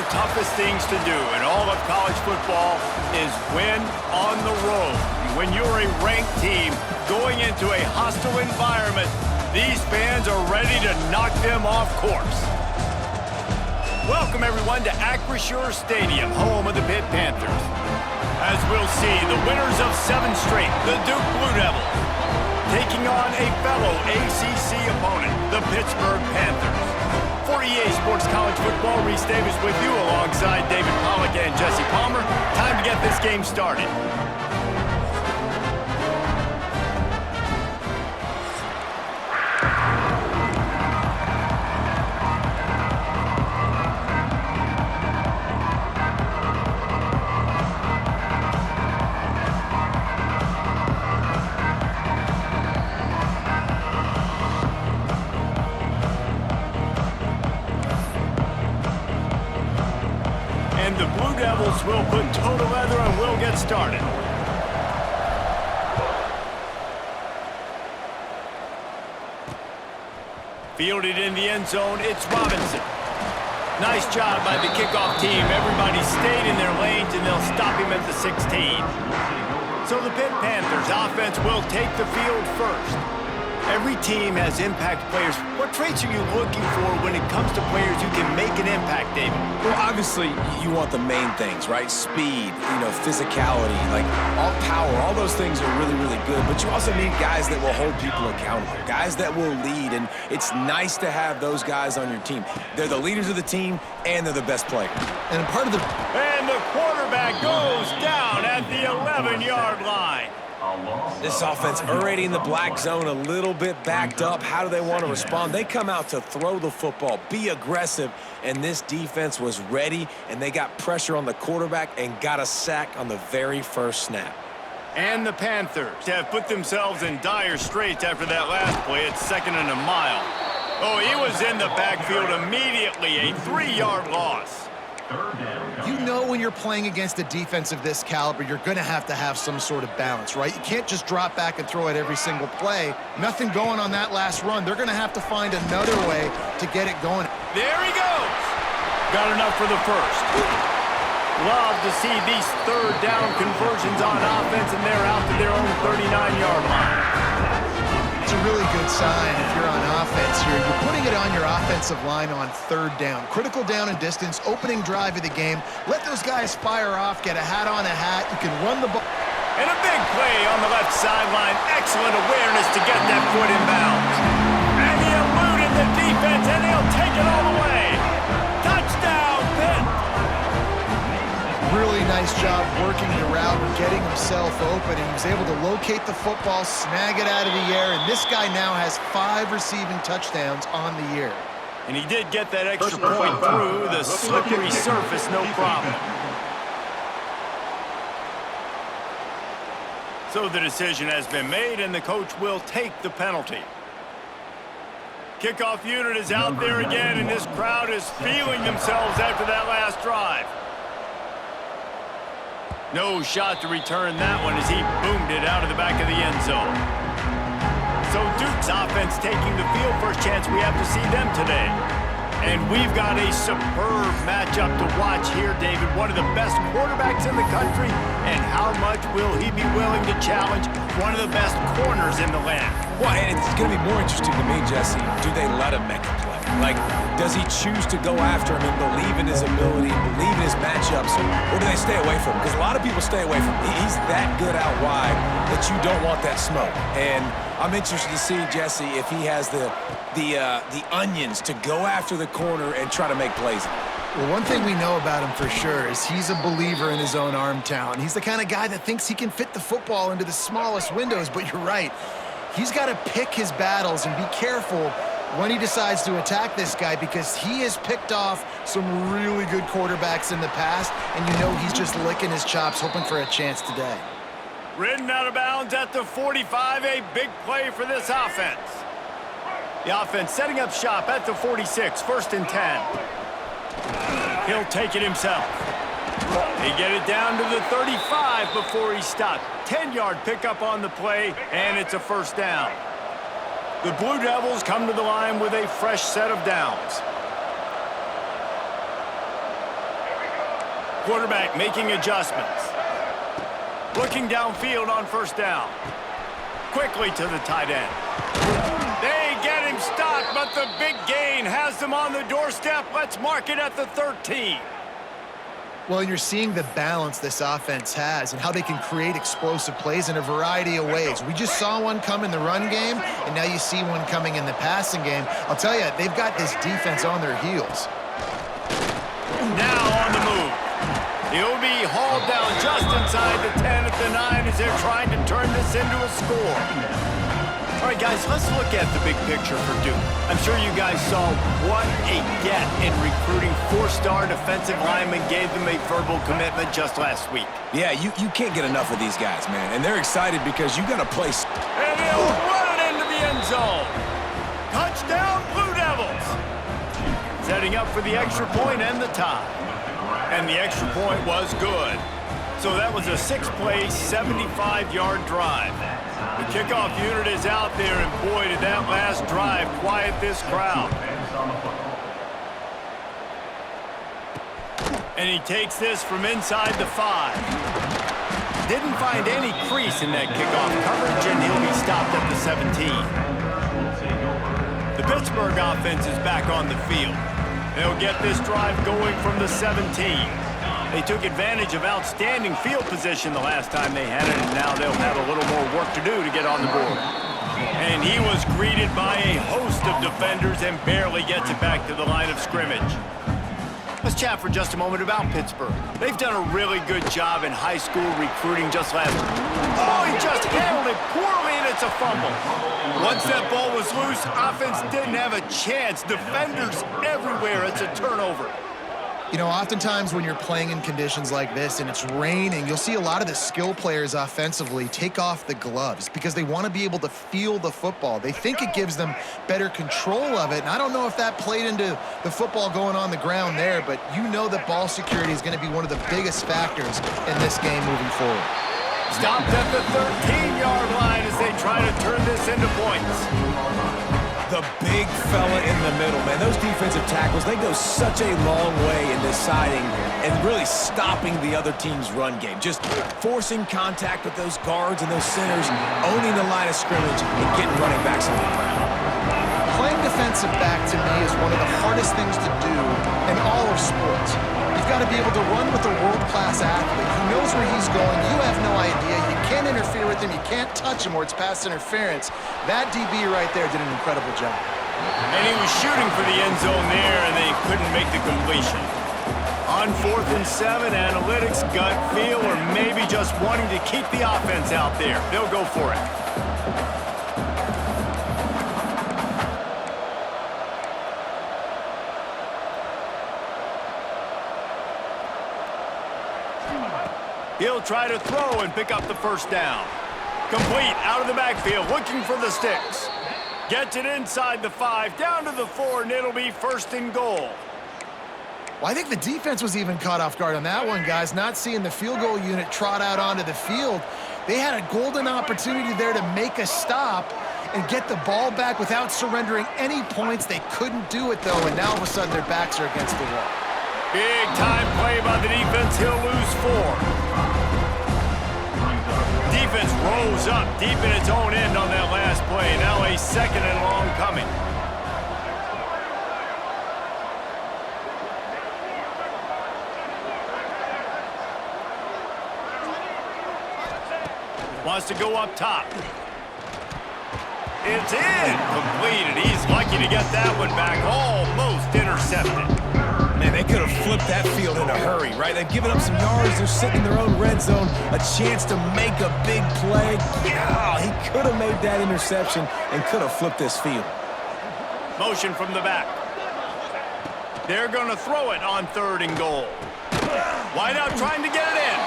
toughest things to do in all of college football is win on the road. When you're a ranked team going into a hostile environment, these fans are ready to knock them off course. Welcome, everyone, to Acrisure Stadium, home of the Pitt Panthers. As we'll see, the winners of 7 straight, the Duke Blue Devils, taking on a fellow ACC opponent, the Pittsburgh Panthers. For EA Sports College Football, Reese Davis with you alongside David Pollack and Jesse Palmer. Time to get this game started. And the Blue Devils will put toe to leather and we'll get started. Fielded in the end zone, it's Robinson. Nice job by the kickoff team. Everybody stayed in their lanes and they'll stop him at the 16. So the Pitt Panthers offense will take the field first. Every team has impact players. What traits are you looking for when it comes to players who can make an impact, David? Well, obviously, you want the main things, right? Speed, physicality, like all power. All those things are really, really good. But you also need guys that will hold people accountable, guys that will lead. And it's nice to have those guys on your team. They're the leaders of the team, and they're the best players. And the quarterback goes down at the 11-yard line. This offense already in the black zone, a little bit backed up. How do they want to respond? They come out to throw the football, be aggressive, and this defense was ready, and they got pressure on the quarterback and got a sack on the very first snap. And the Panthers have put themselves in dire straits after that last play. It's 2nd and a mile. Oh, he was in the backfield immediately, a 3-yard loss. You know when you're playing against a defense of this caliber, you're going to have some sort of balance, right? You can't just drop back and throw it every single play. Nothing going on that last run. They're going to have to find another way to get it going. There he goes. Got enough for the first. Love to see these 3rd down conversions on offense, and they're out to their own 39-yard line. It's a really good sign if you're on offense here. You're putting it on your offensive line on 3rd down. Critical down and distance, opening drive of the game. Let those guys fire off, get a hat on a hat. You can run the ball. And a big play on the left sideline. Excellent awareness to get that foot in bounds. And he eluded the defense, and he'll take it all the way. Touchdown, Pitt! Really nice job working the route and getting himself open. And he was able to locate the football, snag it out of the air, and this guy now has 5 receiving touchdowns on the year. And he did get that extra point through the slippery surface, no problem. So the decision has been made, and the coach will take the penalty. Kickoff unit is out there again, and this crowd is feeling themselves after that last drive. No shot to return that one as he boomed it out of the back of the end zone. So Duke's offense taking the field. First chance we have to see them today. And we've got a superb matchup to watch here, David. One of the best quarterbacks in the country. And how much will he be willing to challenge one of the best corners in the land? Well, and it's going to be more interesting to me, Jesse. Do they let him make a play? Like, does he choose to go after him and believe in his ability, believe in his matchups, or do they stay away from him? Because a lot of people stay away from him. He's that good out wide that you don't want that smoke. And I'm interested to see, Jesse, if he has the onions to go after the corner and try to make plays. Well, one thing we know about him for sure is he's a believer in his own arm talent. He's the kind of guy that thinks he can fit the football into the smallest windows, but you're right. He's got to pick his battles and be careful when he decides to attack this guy, because he has picked off some really good quarterbacks in the past, and you know he's just licking his chops, hoping for a chance today. Ridden out of bounds at the 45, a big play for this offense. The offense setting up shop at the 46, 1st and 10. He'll take it himself. They get it down to the 35 before he stopped. 10-yard pickup on the play, and it's a 1st down. The Blue Devils come to the line with a fresh set of downs. Quarterback making adjustments. Looking downfield on first down. Quickly to the tight end. They get him stopped, but the big gain has them on the doorstep. Let's mark it at the 13. Well, you're seeing the balance this offense has and how they can create explosive plays in a variety of ways. We just saw one come in the run game, and now you see one coming in the passing game. I'll tell you, they've got this defense on their heels. Now on the move. He'll be hauled down just inside the 10 at the 9 as they're trying to turn this into a score. All right, guys, let's look at the big picture for Duke. I'm sure you guys saw what a get in recruiting. 4-star defensive linemen gave them a verbal commitment just last week. Yeah, you can't get enough of these guys, man. And they're excited because you got to play. And he'll run it into the end zone. Touchdown, Blue Devils. Setting up for the extra point and the tie. And the extra point was good. So that was a 6-play, 75-yard drive. The kickoff unit is out there, and boy, did that last drive quiet this crowd. And he takes this from inside the 5. Didn't find any crease in that kickoff coverage, and he'll be stopped at the 17. The Pittsburgh offense is back on the field. They'll get this drive going from the 17. They took advantage of outstanding field position the last time they had it, and now they'll have a little more work to do to get on the board. And he was greeted by a host of defenders and barely gets it back to the line of scrimmage. Let's chat for just a moment about Pittsburgh. They've done a really good job in high school recruiting just last week. Oh, he just handled it poorly, and it's a fumble. Once that ball was loose, offense didn't have a chance. Defenders everywhere. It's a turnover. You know, oftentimes when you're playing in conditions like this and it's raining, you'll see a lot of the skill players offensively take off the gloves because they want to be able to feel the football. They think it gives them better control of it, and I don't know if that played into the football going on the ground there, but you know that ball security is going to be one of the biggest factors in this game moving forward. Stopped at the 13-yard line as they try to turn this into points. The big fella in the middle, man. Those defensive tackles, they go such a long way in deciding and really stopping the other team's run game. Just forcing contact with those guards and those centers, owning the line of scrimmage, and getting running backs on the ground. Playing defensive back, to me, is one of the hardest things to do in all of sports. You've got to be able to run with a world-class athlete who knows where he's going. You have no idea. You can't interfere with him. You can't touch him or it's pass interference. That DB right there did an incredible job. And he was shooting for the end zone there, and they couldn't make the completion. On 4th and 7, analytics, gut feel, or maybe just wanting to keep the offense out there. They'll go for it. He'll try to throw and pick up the first down. Complete out of the backfield, looking for the sticks. Gets it inside the 5, down to the 4, and it'll be 1st and goal. Well, I think the defense was even caught off guard on that one, guys. Not seeing the field goal unit trot out onto the field. They had a golden opportunity there to make a stop and get the ball back without surrendering any points. They couldn't do it, though, and now all of a sudden their backs are against the wall. Big time play by the defense. He'll lose 4. Defense rolls up deep in its own end on that last play. Now a 2nd and long coming. Wants to go up top. It's in. Completed. He's lucky to get that one back. Almost intercepted. Man, they could have flipped that field in a hurry, right? They've given up some yards. They're sitting in their own red zone. A chance to make a big play. Yeah, he could have made that interception and could have flipped this field. Motion from the back. They're going to throw it on 3rd and goal. Wide out trying to get it in.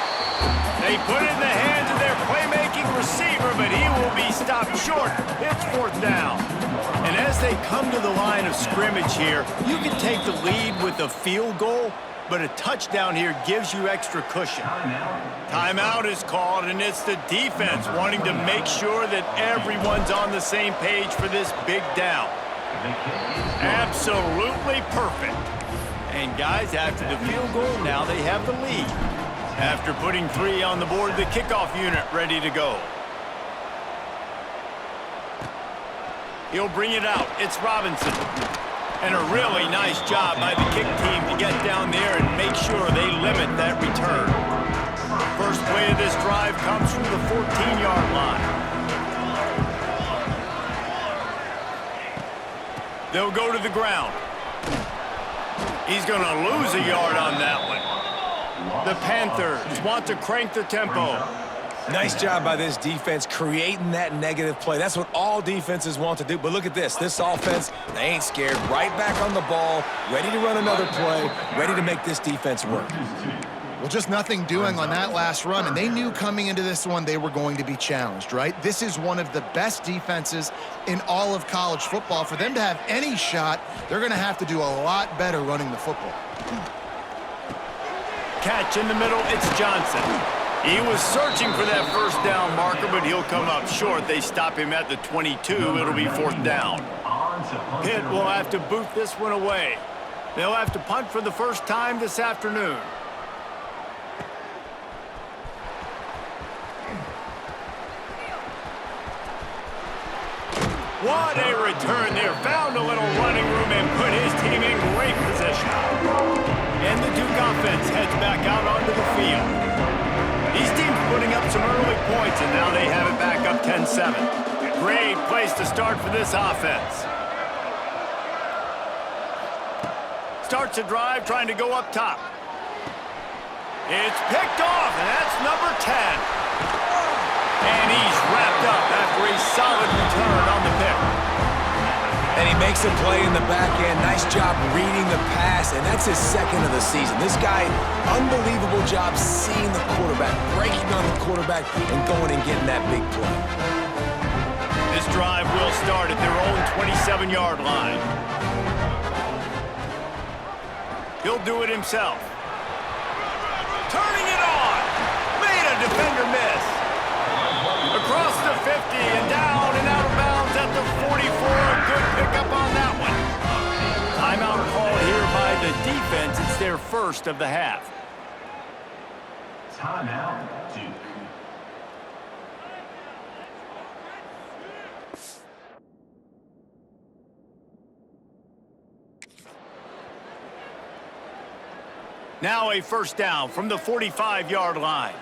They put it in the hands of their playmaking receiver, but he will be stopped short. It's 4th down. And as they come to the line of scrimmage here, you can take the lead with a field goal, but a touchdown here gives you extra cushion. Timeout is called, and it's the defense wanting to make sure that everyone's on the same page for this big down. Absolutely perfect. And guys, after the field goal, now they have the lead. After putting 3 on the board, the kickoff unit ready to go. He'll bring it out. It's Robinson. And a really nice job by the kick team to get down there and make sure they limit that return. First play of this drive comes from the 14-yard line. They'll go to the ground. He's going to lose a yard on that one. The Panthers want to crank the tempo. Nice job by this defense creating that negative play. That's what all defenses want to do. But look at this. This offense, they ain't scared. Right back on the ball, ready to run another play, ready to make this defense work. Well, just nothing doing on that last run, and they knew coming into this one they were going to be challenged, right? This is one of the best defenses in all of college football. For them to have any shot, they're going to have to do a lot better running the football. Catch in the middle, it's Johnson. He was searching for that first down marker, but he'll come up short. They stop him at the 22. It'll be 4th down. Pitt will have to boot this one away. They'll have to punt for the first time this afternoon. What a return there. Found a little running room and put his team in great position. And the Duke offense heads back out onto the field. These teams putting up some early points, and now they have it back up 10-7. Great place to start for this offense. Starts a drive trying to go up top. It's picked off, and that's number 10. And he's wrapped up after a solid return on the pick. And he makes a play in the back end. Nice job reading the pass, and that's his 2nd of the season. This guy, unbelievable job seeing the quarterback, breaking on the quarterback, and going and getting that big play. This drive will start at their own 27-yard line. He'll do it himself. Turning it on. Made a defender miss. Across the 50 and down and out of bounds at the 44. Good pickup on that one. Timeout called here by the defense. It's their first of the half. Timeout, Duke. Now a first down from the 45-yard line.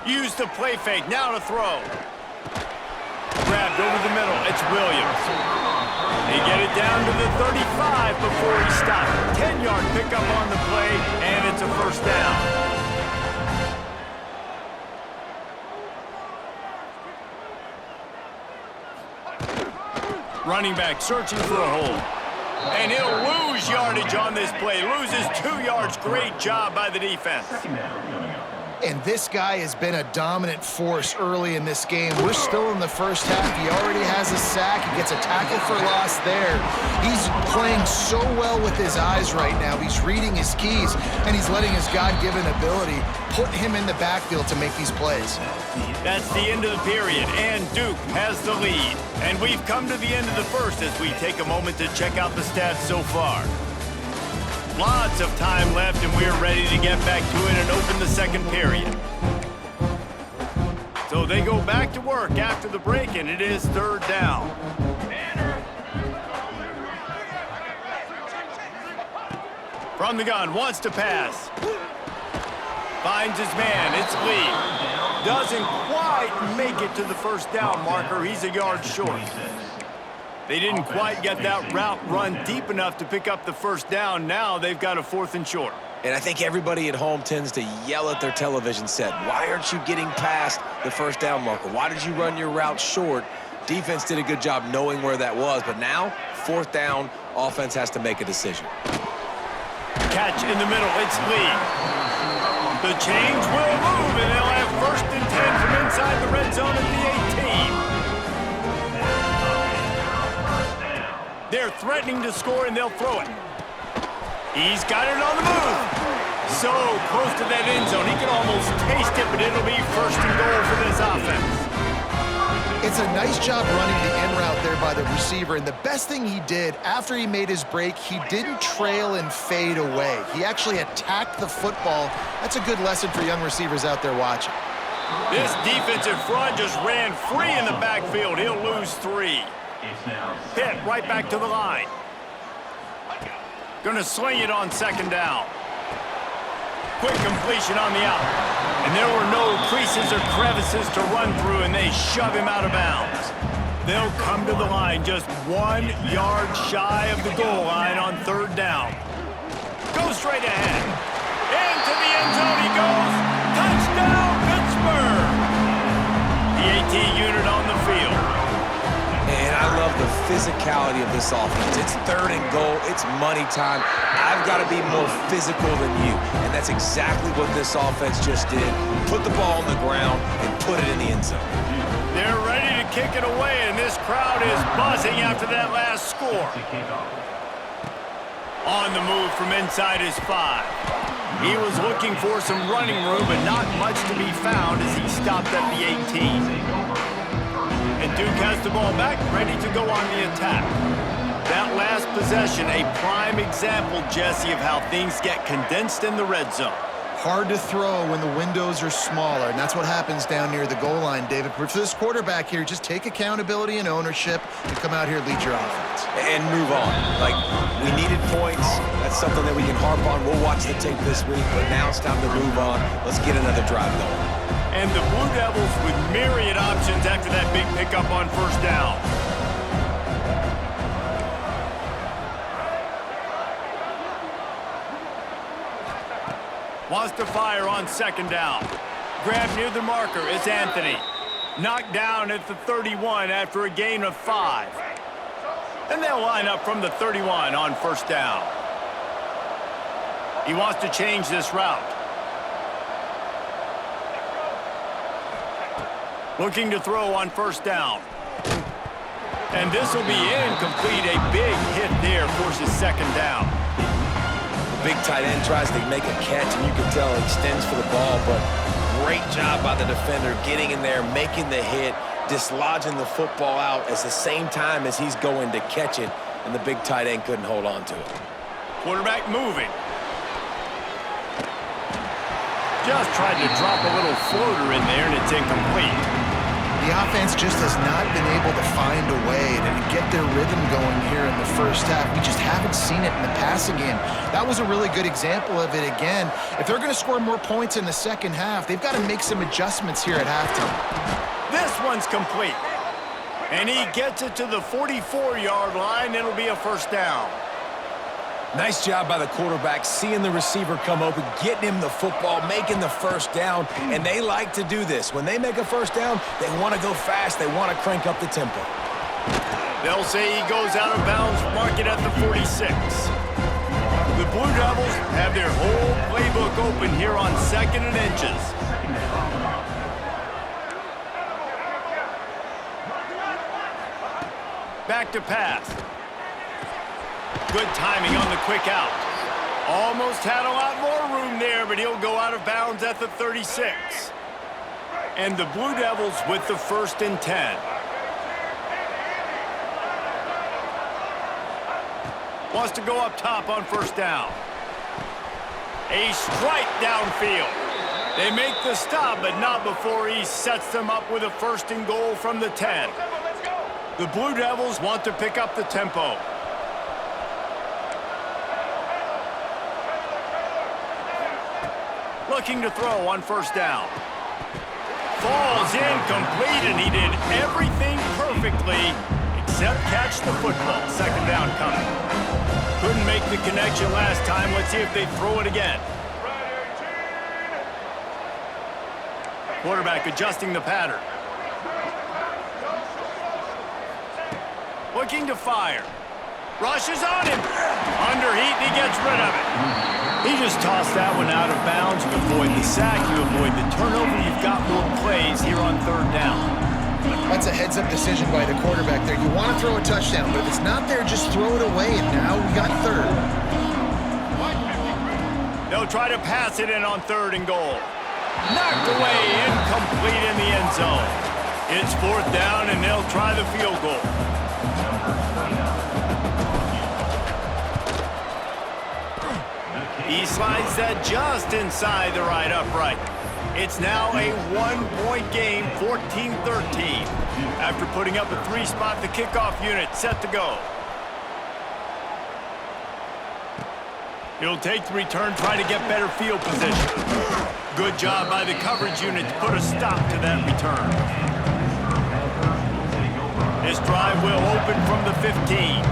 Use the play fake, now to throw. Grabbed over the middle, it's Williams. They get it down to the 35 before he stopped. 10-yard pickup on the play, and it's a first down. Running back searching for a hole. And he'll lose yardage on this play. Loses 2 yards. Great job by the defense. And this guy has been a dominant force early in this game. We're still in the first half. He already has a sack. He gets a tackle for loss there. He's playing so well with his eyes right now. He's reading his keys, and he's letting his God-given ability put him in the backfield to make these plays. That's the end of the period, and Duke has the lead. And we've come to the end of the first as we take a moment to check out the stats so far. Lots of time left, and we're ready to get back to it and open the second period. So they go back to work after the break, and it is 3rd down. From the gun, wants to pass. Finds his man, it's Lee. Doesn't quite make it to the first down marker. He's a yard short. They didn't quite get that route run deep enough to pick up the first down. Now they've got a 4th and short. And I think everybody at home tends to yell at their television set. Why aren't you getting past the first down marker? Why did you run your route short? Defense did a good job knowing where that was. But now, 4th down, offense has to make a decision. Catch in the middle, it's Lee. The chains will move, and they'll have 1st and 10 from inside the red zone at the 18. They're threatening to score, and they'll throw it. He's got it on the move. So close to that end zone. He can almost taste it, but it'll be 1st and goal for this offense. It's a nice job running the in route there by the receiver, and the best thing he did after he made his break, he didn't trail and fade away. He actually attacked the football. That's a good lesson for young receivers out there watching. This defensive front just ran free in the backfield. He'll lose 3. Pitt right back to the line. Gonna swing it on 2nd down. Quick completion on the out. And there were no creases or crevices to run through, and they shove him out of bounds. They'll come to the line just 1 yard shy of the goal line on 3rd down. Go straight ahead. Into the end zone he goes. Touchdown, Pittsburgh! The AT unit on the field. And I love the physicality of this offense. It's 3rd and goal. It's money time. I've got to be more physical than you. And that's exactly what this offense just did. Put the ball on the ground and put it in the end zone. They're ready to kick it away, and this crowd is buzzing after that last score. On the move from inside his 5. He was looking for some running room, but not much to be found as he stopped at the 18. And Duke has the ball back, ready to go on the attack. That last possession, a prime example, Jesse, of how things get condensed in the red zone. Hard to throw when the windows are smaller, and that's what happens down near the goal line, David. But for this quarterback here, just take accountability and ownership and come out here and lead your offense. And move on. Like, we needed points. That's something that we can harp on. We'll watch the tape this week, but now it's time to move on. Let's get another drive going. And the Blue Devils with myriad options after that big pickup on 1st down. Wants to fire on 2nd down. Grabbed near the marker is Anthony. Knocked down at the 31 after a gain of 5. And they'll line up from the 31 on 1st down. He wants to change this route. Looking to throw on 1st down. And this will be incomplete. A big hit there forces 2nd down. The big tight end tries to make a catch, and you can tell he extends for the ball, but great job by the defender getting in there, making the hit, dislodging the football out at the same time as he's going to catch it, and the big tight end couldn't hold on to it. Quarterback moving. Just tried to drop a little floater in there, and it's incomplete. The offense just has not been able to find a way to get their rhythm going here in the 1st half. We just haven't seen it in the passing game. That was a really good example of it again. If they're going to score more points in the 2nd half, they've got to make some adjustments here at halftime. This one's complete. And he gets it to the 44-yard line. It'll be a 1st down. Nice job by the quarterback, seeing the receiver come open, getting him the football, making the 1st down, and they like to do this. When they make a 1st down, they want to go fast. They want to crank up the tempo. They'll say he goes out of bounds, mark it at the 46. The Blue Devils have their whole playbook open here on 2nd and inches. Back to pass. Good timing on the quick out. Almost had a lot more room there, but he'll go out of bounds at the 36. And the Blue Devils with the 1st and 10. Wants to go up top on 1st down. A strike downfield. They make the stop, but not before he sets them up with a 1st and goal from the 10. The Blue Devils want to pick up the tempo. Looking to throw on 1st down. Falls incomplete, and he did everything perfectly except catch the football. 2nd down coming. Couldn't make the connection last time. Let's see if they throw it again. Quarterback adjusting the pattern. Looking to fire. Rushes on him. Under heat, and he gets rid of it. He just tossed that one out of bounds. You avoid the sack, you avoid the turnover. You've got more plays here on 3rd down. That's a heads-up decision by the quarterback there. You want to throw a touchdown, but if it's not there, just throw it away, and now we got 3rd. They'll try to pass it in on 3rd and goal. Knocked away, incomplete in the end zone. It's 4th down, and they'll try the field goal. He slides that just inside the right upright. It's now a 1-point game, 14-13. After putting up a 3-spot, the kickoff unit set to go. He'll take the return, trying to get better field position. Good job by the coverage unit to put a stop to that return. This drive will open from the 15.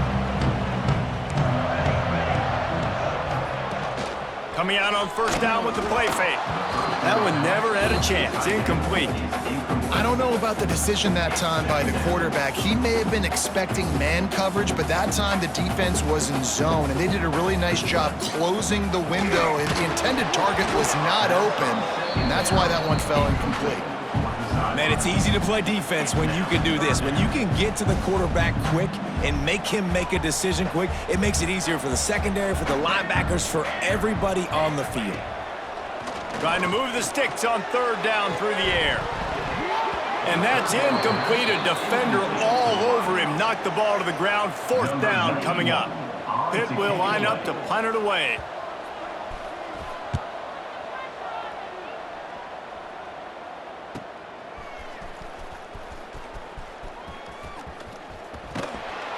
Coming out on 1st down with the play fake. That one never had a chance. Incomplete. I don't know about the decision that time by the quarterback. He may have been expecting man coverage, but that time the defense was in zone, and they did a really nice job closing the window. The intended target was not open, and that's why that one fell incomplete. Man, it's easy to play defense when you can do this. When you can get to the quarterback quick and make him make a decision quick, it makes it easier for the secondary, for the linebackers, for everybody on the field. Trying to move the sticks on 3rd down through the air. And that's incomplete. A defender all over him. Knocked the ball to the ground. 4th down coming up. Pitt will line up to punt it away.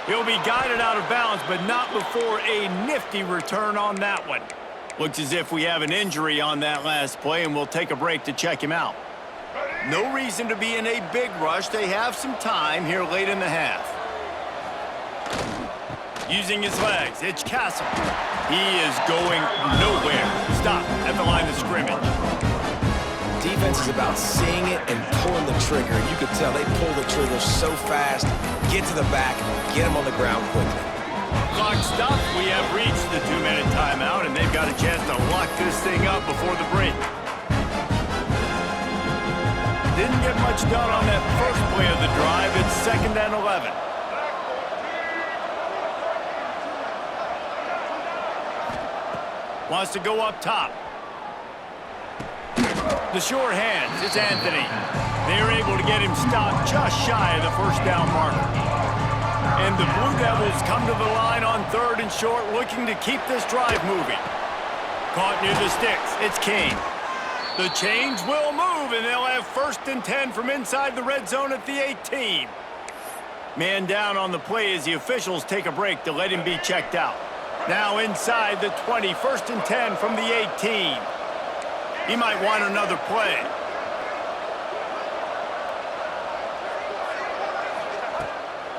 He'll be guided out of bounds, but not before a nifty return on that one. Looks as if we have an injury on that last play, and we'll take a break to check him out. No reason to be in a big rush. They have some time here late in the half. Using his legs, it's Castle. He is going nowhere. Stop at the line of scrimmage. Defense is about seeing it and pulling the trigger. You could tell they pull the trigger so fast, get to the back, get him on the ground quickly. Clock stopped. We have reached the 2-minute timeout, and they've got a chance to lock this thing up before the break. Didn't get much done on that first play of the drive. It's 2nd and 11. Wants to go up top. The short hands, it's Anthony. They're able to get him stopped just shy of the 1st down marker. And the Blue Devils come to the line on 3rd and short, looking to keep this drive moving. Caught near the sticks, it's King. The chains will move, and they'll have 1st and 10 from inside the red zone at the 18. Man down on the play as the officials take a break to let him be checked out. Now inside the 20, 1st and 10 from the 18. He might want another play.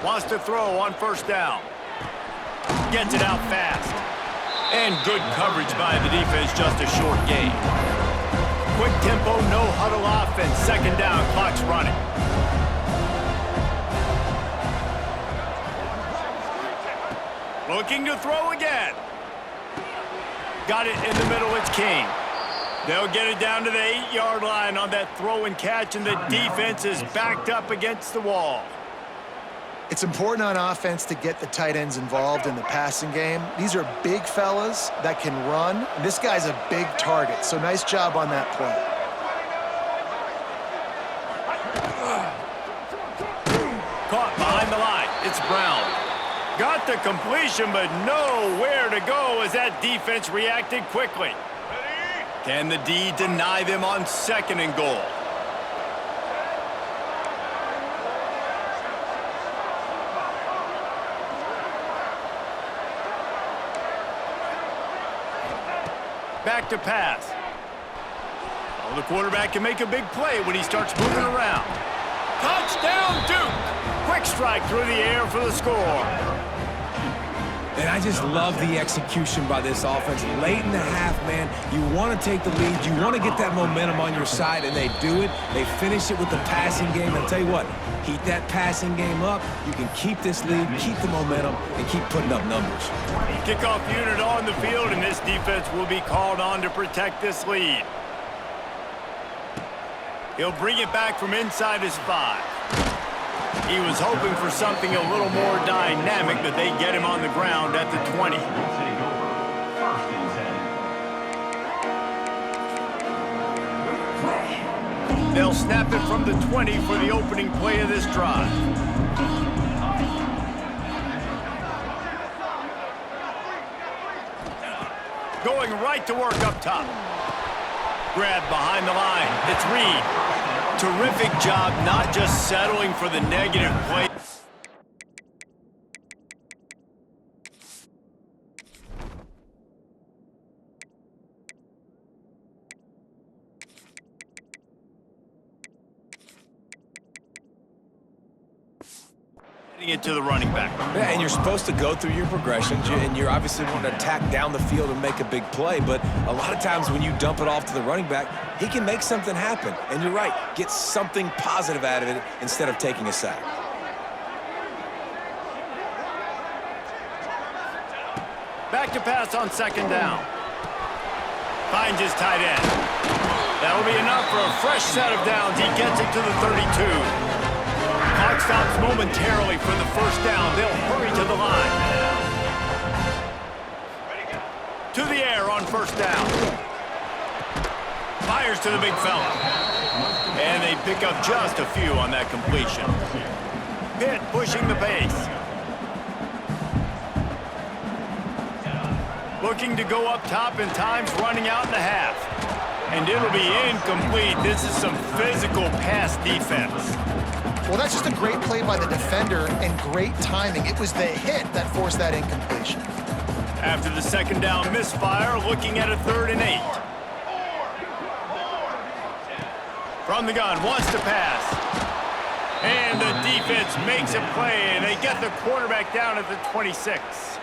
Wants to throw on 1st down. Gets it out fast. And good coverage by the defense, just a short gain. Quick tempo, no huddle offense. 2nd down, clock's running. Looking to throw again. Got it in the middle, it's King. They'll get it down to the 8-yard line on that throw and catch, and the defense is backed up against the wall. It's important on offense to get the tight ends involved in the passing game. These are big fellas that can run. And this guy's a big target, so nice job on that play. Caught behind the line. It's Brown. Got the completion, but nowhere to go as that defense reacted quickly. Can the D deny them on 2nd and goal? Back to pass. Oh, the quarterback can make a big play when he starts moving around. Touchdown, Duke! Quick strike through the air for the score. And I just love the execution by this offense. Late in the half, man, you want to take the lead. You want to get that momentum on your side, and they do it. They finish it with the passing game. I'll tell you what, heat that passing game up. You can keep this lead, keep the momentum, and keep putting up numbers. Kickoff unit on the field, and this defense will be called on to protect this lead. He'll bring it back from inside his 5. He was hoping for something a little more dynamic, but they get him on the ground at the 20. They'll snap it from the 20 for the opening play of this drive. Going right to work up top. Grab behind the line. It's Reed. Terrific job not just settling for the negative play. It to the running back. Yeah, and you're supposed to go through your progressions, and you're obviously wanting to attack down the field and make a big play, but a lot of times when you dump it off to the running back, he can make something happen. And you're right, get something positive out of it instead of taking a sack. Back to pass on second down. Finds his tight end. That'll be enough for a fresh set of downs. He gets it to the 32. Clock stops momentarily for the first down. They'll hurry to the line. To the air on first down. Fires to the big fella. And they pick up just a few on that completion. Pitt pushing the pace. Looking to go up top, and time's running out in the half. And it'll be incomplete. This is some physical pass defense. Well, that's just a great play by the defender and great timing. It was the hit that forced that incompletion. After the second down misfire, looking at a 3rd and 8. From the gun, wants to pass. And the defense makes a play, and they get the quarterback down at the 26.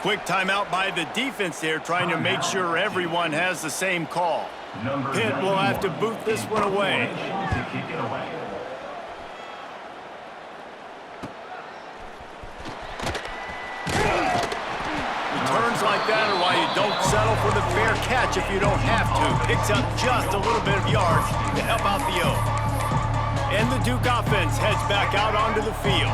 Quick timeout by the defense there, trying to make sure everyone has the same call. Pitt will have to boot this one away. Returns like that are why you don't settle for the fair catch if you don't have to. Picks up just a little bit of yards to help out the O. And the Duke offense heads back out onto the field.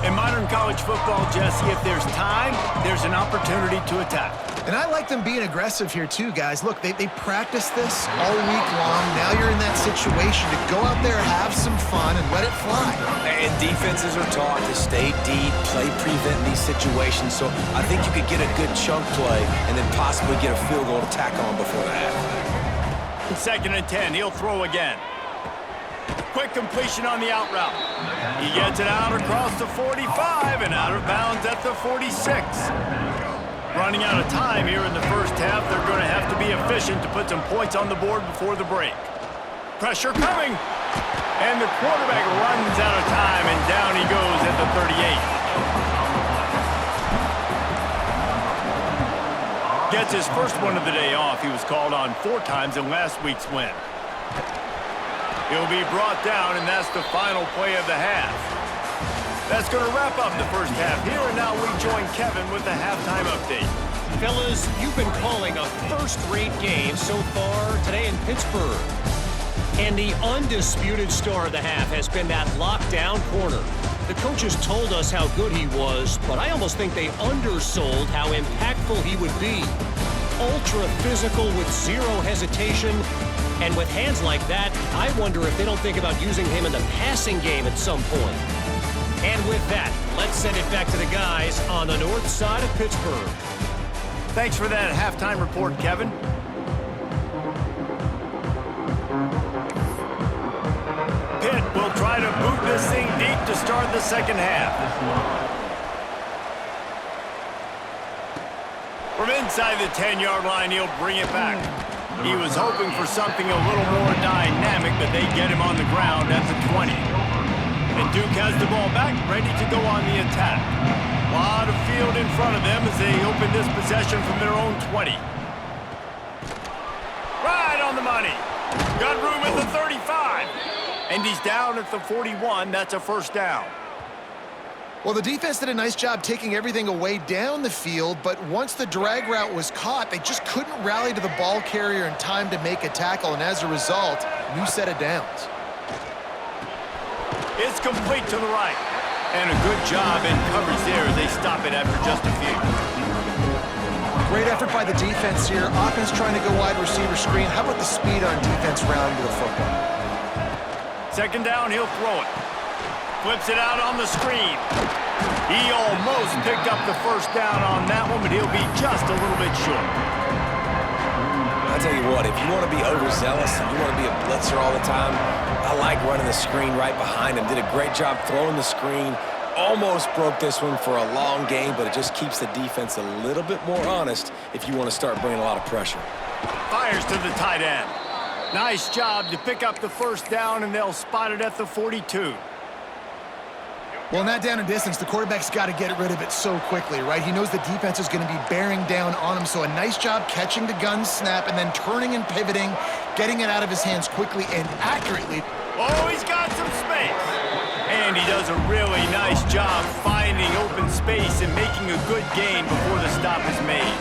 In modern college football, Jesse, if there's time, there's an opportunity to attack. And I like them being aggressive here too, guys. Look, they practice this all week long. Now you're in that situation to go out there, have some fun, and let it fly. And defenses are taught to stay deep, play prevent these situations. So I think you could get a good chunk play and then possibly get a field goal to tack on before the half. 2nd and 10, he'll throw again. Quick completion on the out route. He gets it out across the 45 and out of bounds at the 46. Running out of time here in the first half. They're going to have to be efficient to put some points on the board before the break. Pressure coming. And the quarterback runs out of time, and down he goes at the 38. Gets his first one of the day off. He was called on 4 times in last week's win. He'll be brought down, and that's the final play of the half. That's going to wrap up the first half here, and now we join Kevin with the halftime update. Fellas, you've been calling a first-rate game so far today in Pittsburgh. And the undisputed star of the half has been that lockdown corner. The coaches told us how good he was, but I almost think they undersold how impactful he would be. Ultra physical with zero hesitation. And with hands like that, I wonder if they don't think about using him in the passing game at some point. And with that, let's send it back to the guys on the north side of Pittsburgh. Thanks for that halftime report, Kevin. Pitt will try to boot this thing deep to start the second half. From inside the 10-yard line, he'll bring it back. He was hoping for something a little more dynamic, but they get him on the ground at the 20. And Duke has the ball back, ready to go on the attack. A lot of field in front of them as they open this possession from their own 20. Right on the money. Got room at the 35. And he's down at the 41. That's a first down. Well, the defense did a nice job taking everything away down the field, but once the drag route was caught, they just couldn't rally to the ball carrier in time to make a tackle, and as a result, new set of downs. It's complete to the right. And a good job in coverage there as they stop it after just a few. Great effort by the defense here. Offense trying to go wide receiver screen. How about the speed on defense rounding to the football? Second down, he'll throw it. Flips it out on the screen. He almost picked up the first down on that one, but he'll be just a little bit short. I'll tell you what, if you want to be overzealous and you want to be a blitzer all the time, I like running the screen right behind him. Did a great job throwing the screen. Almost broke this one for a long game, but it just keeps the defense a little bit more honest if you want to start bringing a lot of pressure. Fires to the tight end. Nice job to pick up the first down, and they'll spot it at the 42. Well, in that down and distance, the quarterback's got to get rid of it so quickly, right? He knows the defense is going to be bearing down on him, so a nice job catching the gun snap and then turning and pivoting, getting it out of his hands quickly and accurately. Oh, he's got some space. And he does a really nice job finding open space and making a good gain before the stop is made.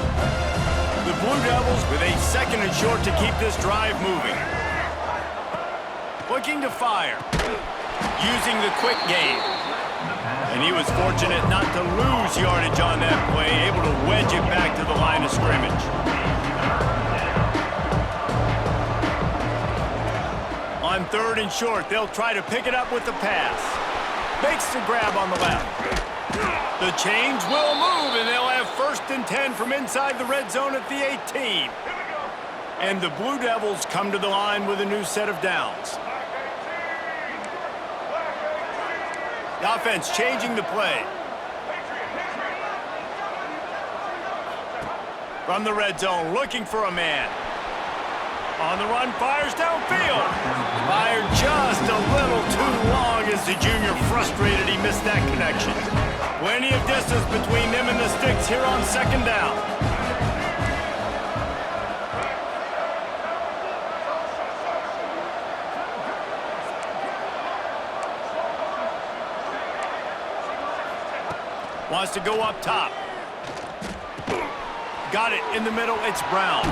The Blue Devils with a second and short to keep this drive moving. Looking to fire. Using the quick game. And he was fortunate not to lose yardage on that play, able to wedge it back to the line of scrimmage. On third and short, they'll try to pick it up with the pass. Makes the grab on the left. The chains will move, and they'll have first and 10 from inside the red zone at the 18. And the Blue Devils come to the line with a new set of downs. The offense changing the play. From the red zone, looking for a man. On the run, fires downfield. Fired just a little too long as the junior frustrated he missed that connection. Plenty of distance between them and the sticks here on second down. Wants to go up top. Got it in the middle. It's Brown.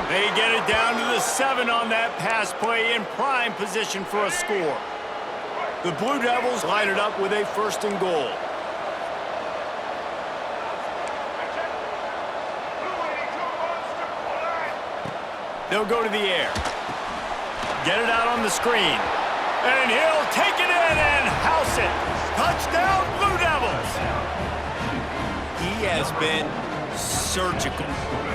They get it down to the 7 on that pass play in prime position for a score. The Blue Devils line it up with a first and goal. They'll go to the air. Get it out on the screen. And he'll take it in and house it. Touchdown, Blue Devils! He has been surgical.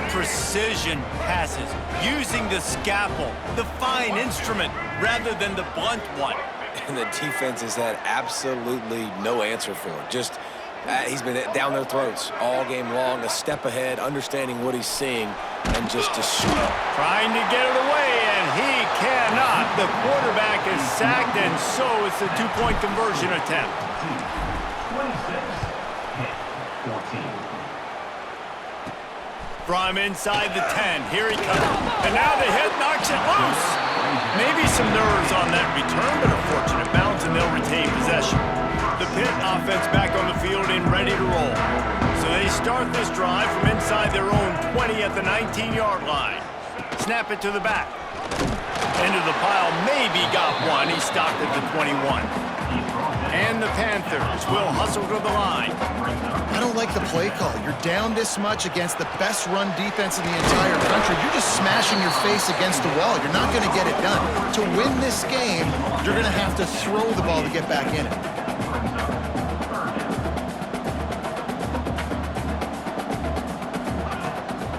Precision passes, using the scalpel, the fine instrument, rather than the blunt one. And the defense has had absolutely no answer for it. Just, he's been down their throats all game long, a step ahead, understanding what he's seeing, and just destroy. Trying to get it away, and he cannot. The quarterback is sacked, and so it's a two-point conversion attempt. 14. From inside the 10, here he comes. And now the hit knocks it loose. Maybe some nerves on that return, but a fortunate bounce, and they'll retain possession. The Pitt offense back on the field and ready to roll. So they start this drive from inside their own 20 at the 19-yard line. Snap it to the back. Into the pile, maybe got one. He stopped at the 21. And the Panthers will hustle to the line. I don't like the play call. You're down this much against the best run defense in the entire country. You're just smashing your face against the wall. You're not going to get it done. To win this game, you're going to have to throw the ball to get back in it.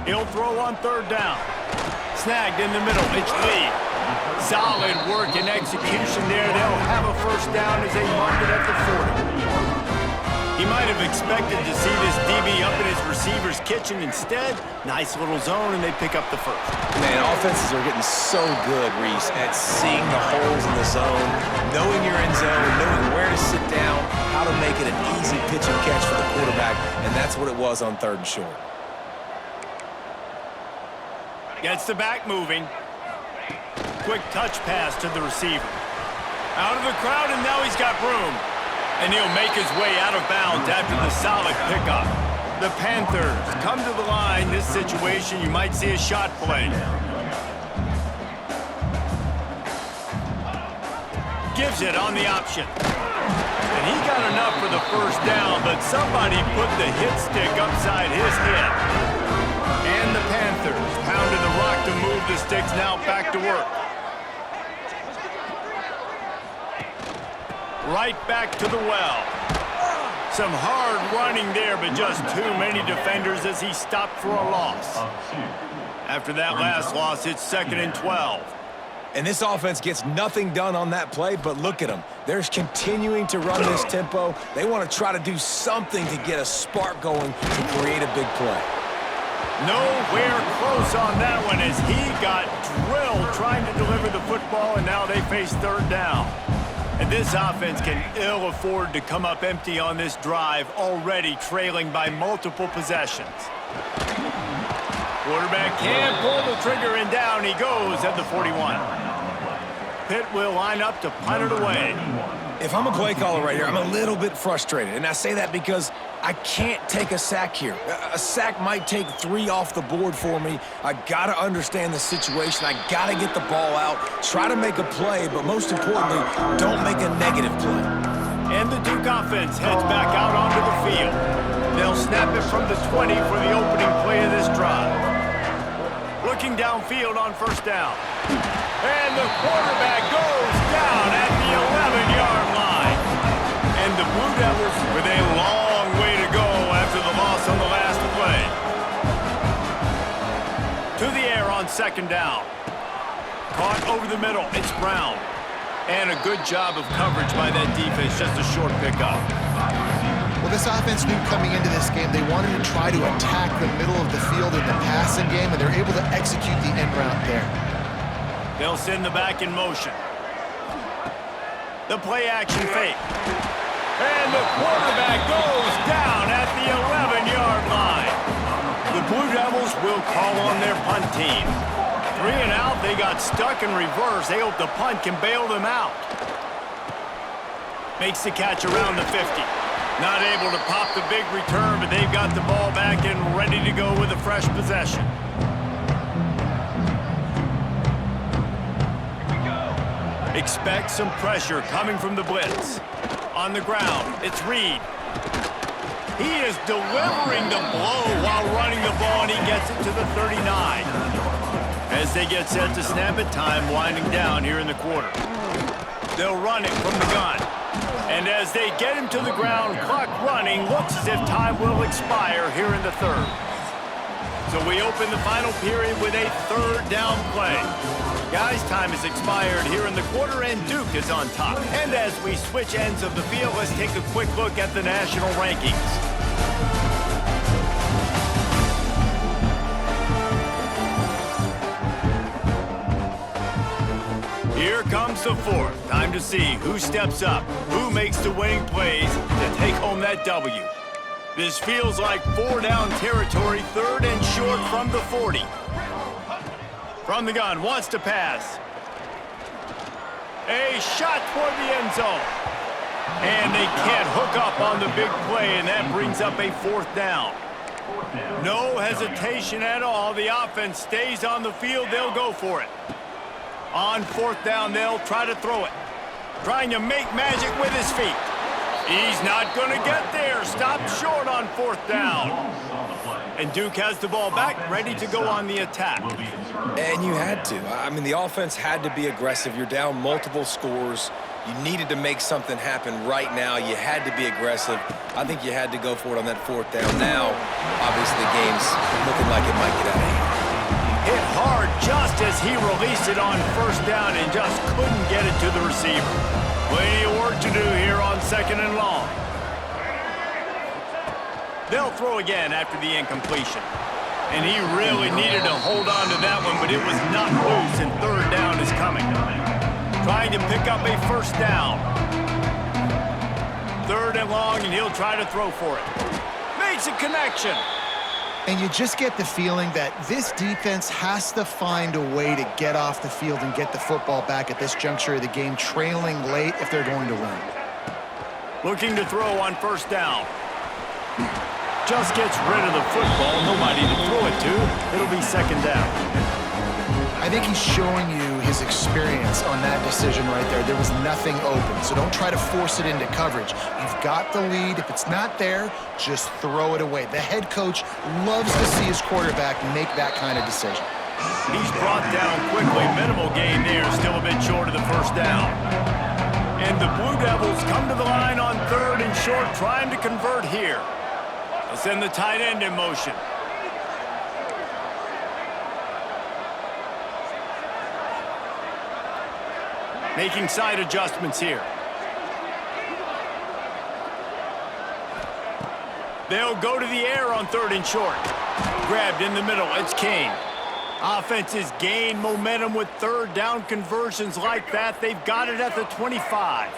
He'll throw on third down. Snagged in the middle. It's Lee. Solid work and execution there. They'll have a first down as they mark it at the 40. He might have expected to see this DB up in his receiver's kitchen. Instead, nice little zone, and they pick up the first. Man, offenses are getting so good, Reese, at seeing the holes in the zone, knowing you're in zone, knowing where to sit down, how to make it an easy pitch and catch for the quarterback, and that's what it was on third and short. Gets the back moving. Quick touch pass to the receiver. Out of the crowd, and now he's got room. And he'll make his way out of bounds after the solid pickup. The Panthers come to the line. This situation, you might see a shot play. Gives it on the option. And he got enough for the first down, but somebody put the hit stick upside his head. And the Panthers pounded the rock to move the sticks now back to work. right back to the well. Some hard running there, but just too many defenders as he stopped for a loss. After that last loss, it's 2nd and 12. And this offense gets nothing done on that play, but look at them. They're continuing to run this tempo. They want to try to do something to get a spark going to create a big play. Nowhere close on that one as he got drilled trying to deliver the football, and now they face 3rd down. And this offense can ill afford to come up empty on this drive, already trailing by multiple possessions. Quarterback can pull the trigger, and down he goes at the 41. Pitt will line up to punt it away. If I'm a play caller right here, I'm a little bit frustrated. And I say that because I can't take a sack here. A sack might take 3 off the board for me. I got to understand the situation. I got to get the ball out, try to make a play, but most importantly, don't make a negative play. And the Duke offense heads back out onto the field. They'll snap it from the 20 for the opening play of this drive. Looking downfield on 1st down. And the quarterback goes down at the 11-yard line. And the Blue Devils with a long way to go after the loss on the last play. To the air on 2nd down. Caught over the middle. It's Brown. And a good job of coverage by that defense. Just a short pickup. Well, this offense knew coming into this game they wanted to try to attack the middle of the field in the passing game, and they're able to execute the end route there. They'll send the back in motion. The play action fake. And the quarterback goes down at the 11-yard line. The Blue Devils will call on their punt team. 3 and out, they got stuck in reverse. They hope the punt can bail them out. Makes the catch around the 50. Not able to pop the big return, but they've got the ball back and ready to go with a fresh possession. Expect some pressure coming from the blitz. On the ground, it's Reed. He is delivering the blow while running the ball, and he gets it to the 39. As they get set to snap it, time winding down here in the quarter. They'll run it from the gun. And as they get him to the ground, clock running, looks as if time will expire here in the 3rd. So we open the final period with a 3rd down play. Guys, time has expired here in the quarter, and Duke is on top. And as we switch ends of the field, let's take a quick look at the national rankings. Here comes the 4th. Time to see who steps up, who makes the winning plays to take home that W. This feels like 4-down territory, 3rd and short from the 40. From the gun, wants to pass. A shot toward the end zone. And they can't hook up on the big play, and that brings up a 4th down. No hesitation at all. The offense stays on the field. They'll go for it. On 4th down, they'll try to throw it. Trying to make magic with his feet. He's not going to get there. Stopped short on 4th down. And Duke has the ball back, ready to go on the attack. And you had to. I mean, the offense had to be aggressive. You're down multiple scores. You needed to make something happen right now. You had to be aggressive. I think you had to go for it on that 4th down. Now, obviously, the game's looking like it might get out of hand. Hit hard just as he released it on 1st down and just couldn't get it to the receiver. Plenty of work to do here on 2nd and long. They'll throw again after the incompletion. And he really needed to hold on to that one, but it was not loose, and 3rd down is coming. Trying to pick up a 1st down. 3rd and long, and he'll try to throw for it. Makes a connection. And you just get the feeling that this defense has to find a way to get off the field and get the football back at this juncture of the game, trailing late if they're going to win. Looking to throw on 1st down. Just gets rid of the football. Nobody to throw it to. It'll be 2nd down. I think he's showing you his experience on that decision right there. There was nothing open, so don't try to force it into coverage. You've got the lead. If it's not there, just throw it away. The head coach loves to see his quarterback make that kind of decision. He's brought down quickly. Minimal gain there. Still a bit short of the 1st down. And the Blue Devils come to the line on 3rd and short, trying to convert here. They'll send the tight end in motion. Making side adjustments here. They'll go to the air on 3rd and short. Grabbed in the middle, it's Kane. Offenses gain momentum with 3rd down conversions like that. They've got it at the 25.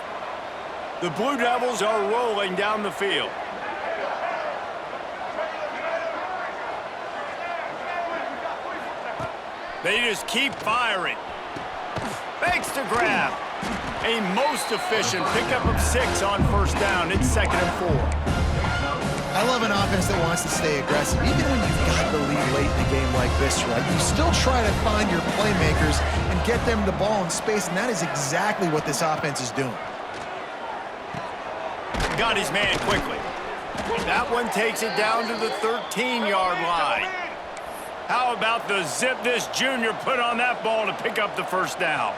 The Blue Devils are rolling down the field. They just keep firing. Fakes to grab. A most efficient pickup of 6 on 1st down. It's 2nd and 4. I love an offense that wants to stay aggressive. Even when you've got the lead late in a game like this, right, you still try to find your playmakers and get them the ball in space, and that is exactly what this offense is doing. Got his man quickly. That one takes it down to the 13-yard line. How about the zip this junior put on that ball to pick up the 1st down?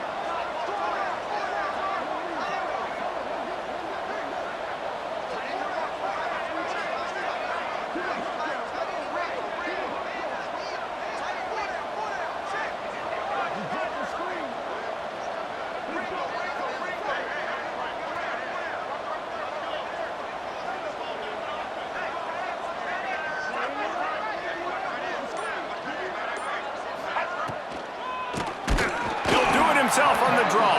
Himself on the draw.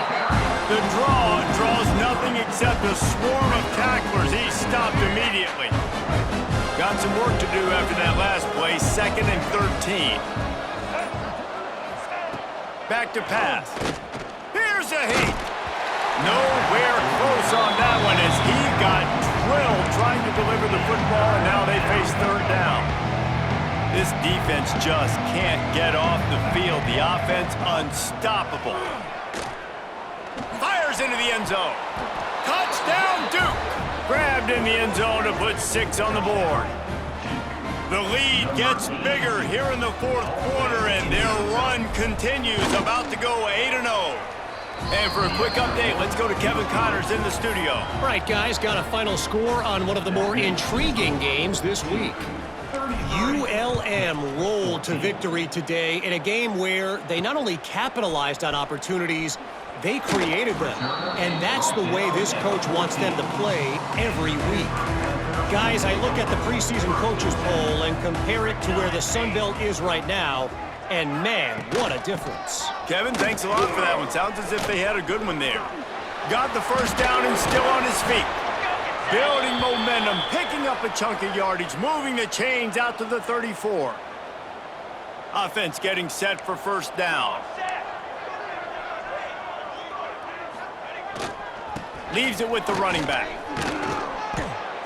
The draw draws nothing except a swarm of tacklers. He's stopped immediately. Got some work to do after that last play. 2nd and 13. Back to pass. Here's a heat. Nowhere close on that one as he got drilled trying to deliver the football, and now they face 3rd down. This defense just can't get off the field. The offense unstoppable. Fires into the end zone. Touchdown, Duke. Grabbed in the end zone to put 6 on the board. The lead gets bigger here in the 4th quarter, and their run continues, about to go 8-0. And for a quick update, let's go to Kevin Connors in the studio. All right, guys, got a final score on one of the more intriguing games this week. ULM rolled to victory today in a game where they not only capitalized on opportunities, they created them. And that's the way this coach wants them to play every week. Guys, I look at the preseason coaches poll and compare it to where the Sun Belt is right now, and man, what a difference. Kevin, thanks a lot for that one. Sounds as if they had a good one there. Got the 1st down and still on his feet. Building momentum, picking up a chunk of yardage, moving the chains out to the 34. Offense getting set for 1st down. Leaves it with the running back.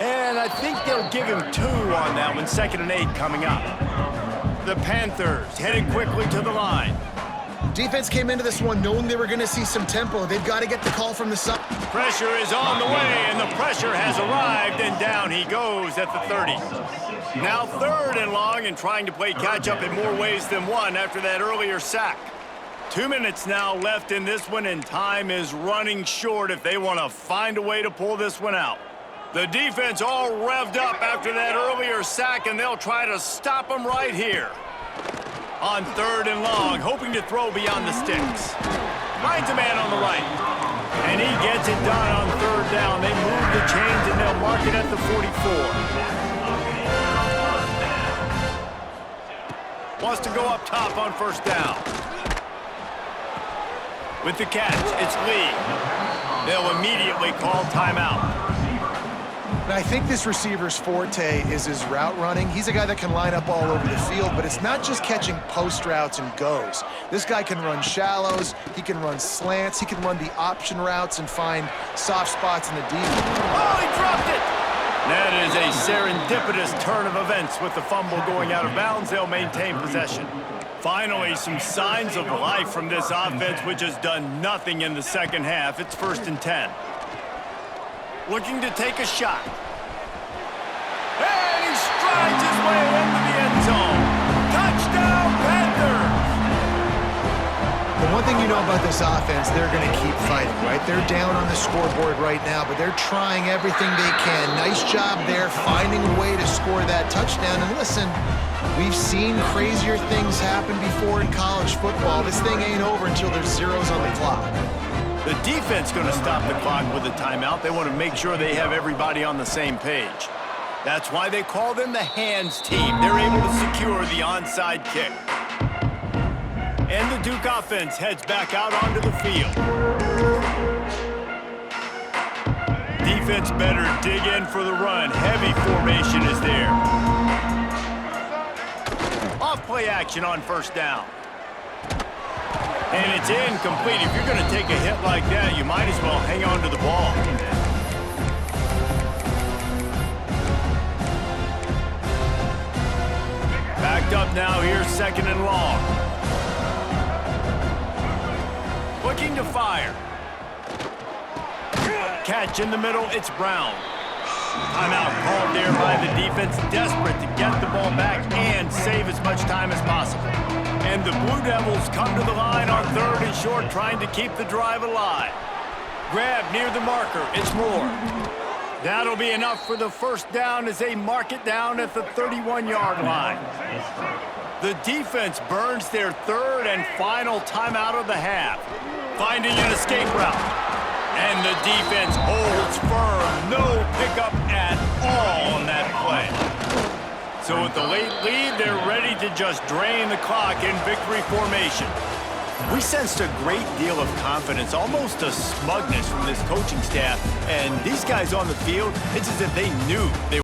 And I think they'll give him 2 on that one. 2nd and 8 coming up. The Panthers headed quickly to the line. Defense came into this one knowing they were going to see some tempo. They've got to get the call from the side. Pressure is on the way, and the pressure has arrived, and down he goes at the 30. Now 3rd and long, and trying to play catch-up in more ways than one after that earlier sack. 2 minutes now left in this one, and time is running short if they want to find a way to pull this one out. The defense all revved up after that earlier sack, and they'll try to stop them right here. On 3rd and long, hoping to throw beyond the sticks. Finds a man on the right. And he gets it done on 3rd down. They move the chains, and they'll mark it at the 44. Wants to go up top on 1st down. With the catch, it's Lee. They'll immediately call timeout. And I think this receiver's forte is his route running. He's a guy that can line up all over the field, but it's not just catching post routes and goes. This guy can run shallows, he can run slants, he can run the option routes and find soft spots in the deep. Oh, he dropped it! That is a serendipitous turn of events. With the fumble going out of bounds, they'll maintain possession. Finally, some signs of life from this offense, which has done nothing in the 2nd half. It's 1st and 10. Looking to take a shot. And he strides his way into the end zone. Touchdown, Panthers! The one thing you know about this offense, they're going to keep fighting, right? They're down on the scoreboard right now, but they're trying everything they can. Nice job there, finding a way to score that touchdown. And listen, we've seen crazier things happen before in college football. This thing ain't over until there's zeros on the clock. The defense going to stop the clock with a timeout. They want to make sure they have everybody on the same page. That's why they call them the hands team. They're able to secure the onside kick. And the Duke offense heads back out onto the field. Defense better dig in for the run. Heavy formation is there. Off-play action on first down. And it's incomplete. If you're going to take a hit like that, you might as well hang on to the ball. Backed up now here, second and long. Looking to fire. Catch in the middle, it's Brown. Timeout called there by the defense, desperate to get the ball back and save as much time as possible. And the Blue Devils come to the line on 3rd and short, trying to keep the drive alive. Grab near the marker, it's Moore. That'll be enough for the first down as they mark it down at the 31-yard line. The defense burns their 3rd and final timeout of the half, finding an escape route. And the defense holds firm. No pickup at all on that play. So with the late lead, they're ready to just drain the clock in victory formation. We sensed a great deal of confidence, almost a smugness from this coaching staff. And these guys on the field, it's as if they knew they